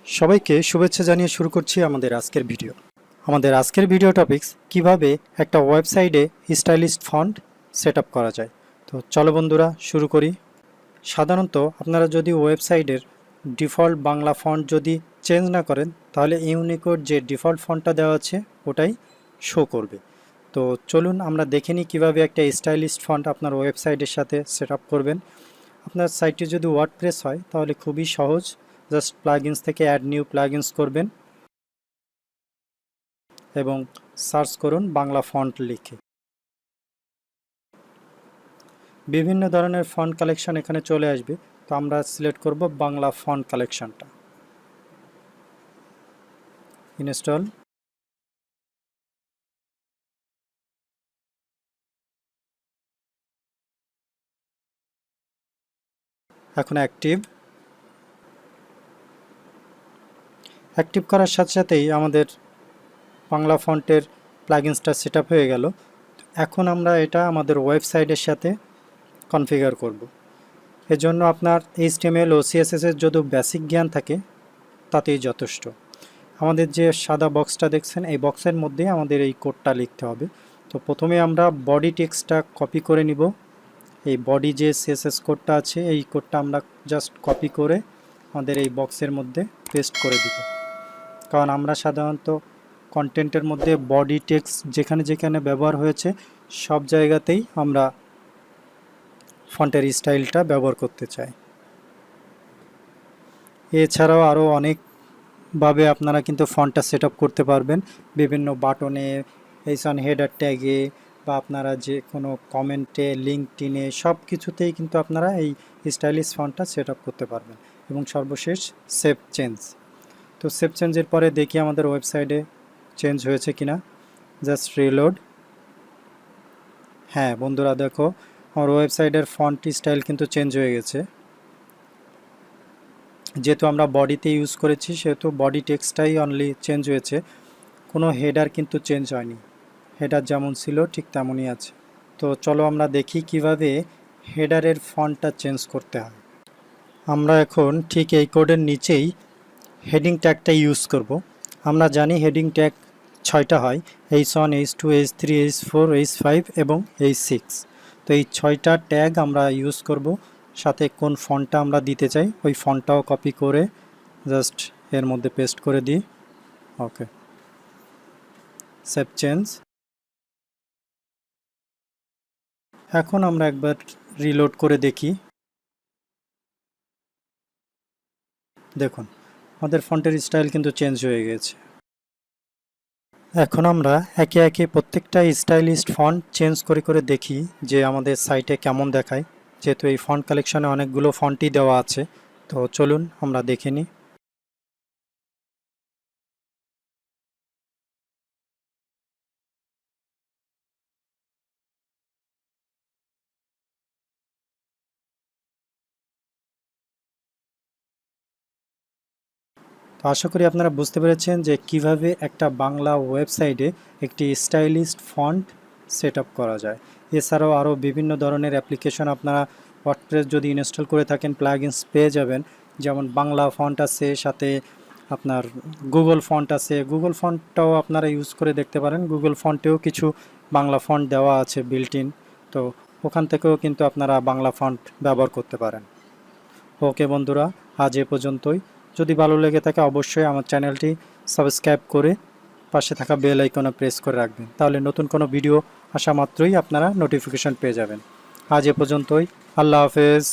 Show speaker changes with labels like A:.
A: সবাইকে শুভেচ্ছা জানিয়ে শুরু করছি আমাদের আজকের ভিডিও। আমাদের আজকের ভিডিও টপিকস কিভাবে একটা ওয়েবসাইটে স্টাইলিশ ফন্ট সেটআপ করা যায়। তো চলো বন্ধুরা শুরু করি। সাধারণত আপনারা যদি ওয়েবসাইটের ডিফল্ট বাংলা ফন্ট যদি চেঞ্জ না করেন তাহলে ইউনিকোড যে ডিফল্ট ফন্টটা দেওয়া আছে ওটাই শো করবে। তো চলুন আমরা দেখে নিই কীভাবে একটা স্টাইলিশ ফন্ট আপনার ওয়েবসাইটের সাথে সেটআপ করবেন। আপনার সাইটটি যদি ওয়ার্ডপ্রেস হয় তাহলে খুবই সহজ। জাস্ট প্লাগইনস থেকে অ্যাড নিউ প্লাগইনস করবেন এবং সার্চ করুন বাংলা ফন্ট লিখে। বিভিন্ন ধরনের ফন্ট কালেকশন এখানে চলে আসবে। তো আমরা সিলেক্ট করব বাংলা ফন্ট কালেকশনটা। ইনস্টল। এখন অ্যাক্টিভ করার সাথে সাথেই আমাদের বাংলা ফন্টের প্লাগইনসটা সেটআপ হয়ে গেল। এখন আমরা এটা আমাদের ওয়েবসাইটের সাথে কনফিগার করব। এজন্য আপনার HTML ও CSS এর যদি বেসিক জ্ঞান থাকে তাতেই যথেষ্ট। আমাদের যে সাদা বক্সটা দেখছেন এই বক্সের মধ্যে আমাদের এই কোডটা লিখতে হবে। তো প্রথমে আমরা বডি টেক্সটটা কপি করে নিব। এই বডি যে CSS কোডটা আছে এই কোডটা আমরা জাস্ট কপি করে আমাদের এই বক্সের মধ্যে পেস্ট করে দিব। কারণ আমরা সাধারণত কন্টেন্টের মধ্যে বডি টেক্সট যেখানে যেখানে ব্যবহার হয়েছে সব জায়গাতেই আমরা ফন্টের স্টাইলটা ব্যবহার করতে চাই। এছাড়াও আরও অনেকভাবে আপনারা কিন্তু ফন্টটা সেটআপ করতে পারবেন। বিভিন্ন বাটনে, এইসন হেডার ট্যাগে বা আপনারা যে কোনো কমেন্টে, লিঙ্কডইনে সব কিছুতেই কিন্তু আপনারা এই স্টাইলিশ ফন্টটা সেটআপ করতে পারবেন। এবং সর্বশেষ সেভ চেঞ্জ। তো সেভ চেঞ্জের পরে দেখি আমাদের ওয়েবসাইটে চেঞ্জ হয়েছে কিনা। Just reload. হ্যাঁ বন্ধুরা দেখো আমার ওয়েবসাইটের ফন্ট স্টাইল কিন্তু চেঞ্জ হয়ে গেছে। যেহেতু আমরা বডিতে ইউজ করেছি সেহেতু বডি টেক্সটটাই অনলি চেঞ্জ হয়েছে, কোনো হেডার কিন্তু চেঞ্জ হয়নি। হেডার যেমন ছিল ঠিক তেমনই আছে। তো চলো আমরা দেখি কিভাবে হেডারের ফন্টটা চেঞ্জ করতে হয়। আমরা এখন ঠিক এই কোডের নিচেই হেডিং ট্যাগটা ইউজ করব। আমরা জানি হেডিং ট্যাগ 6টা হয়, H1, H2, H3, H4, H5 এবং H6। তো এই 6টা ট্যাগ আমরা ইউজ করব। সাথে কোন ফন্টটা আমরা দিতে চাই ওই ফন্টটাও কপি করে জাস্ট এর মধ্যে পেস্ট করে দিই। ওকে, সেভ চেঞ্জ। এখন আমরা একবার রিলোড করে দেখি। দেখুন আমাদের ফন্টের স্টাইল কিন্তু চেঞ্জ হয়ে গেছে। এখন আমরা একে একে প্রত্যেকটা স্টাইলিশ ফন্ট চেঞ্জ করে করে দেখি যে আমাদের সাইটে কেমন দেখায়। যেহেতু এই ফন্ট কালেকশনে অনেকগুলো ফন্টই দেওয়া আছে, তো চলুন আমরা দেখে নিই। তো আশা করি আপনারা বুঝতে পেরেছেন যে কিভাবে একটা বাংলা ওয়েবসাইটে একটি স্টাইলিশ ফন্ট সেট আপ করা যায়। এছাড়াও আরও বিভিন্ন ধরনের অ্যাপ্লিকেশন আপনারা ওয়ার্ডপ্রেস যদি ইনস্টল করে থাকেন প্লাগইনস পেয়ে যাবেন। যেমন বাংলা ফন্ট আছে, সাথে আপনার গুগল ফন্ট আছে। গুগল ফন্টটাও আপনারা ইউজ করে দেখতে পারেন। গুগল ফন্টেও কিছু বাংলা ফন্ট দেওয়া আছে বিল্ট ইন। তো ওখান থেকেও কিন্তু আপনারা বাংলা ফন্ট ব্যবহার করতে পারেন। ওকে বন্ধুরা, আজ এ পর্যন্তই। যদি ভালো লেগে থাকে অবশ্যই আমার চ্যানেলটি সাবস্ক্রাইব করে পাশে থাকা বেল আইকনে প্রেস করে রাখবেন, তাহলে নতুন কোনো ভিডিও আসা মাত্রই আপনারা নোটিফিকেশন পেয়ে যাবেন। আজ এ পর্যন্তই। আল্লাহ হাফেজ।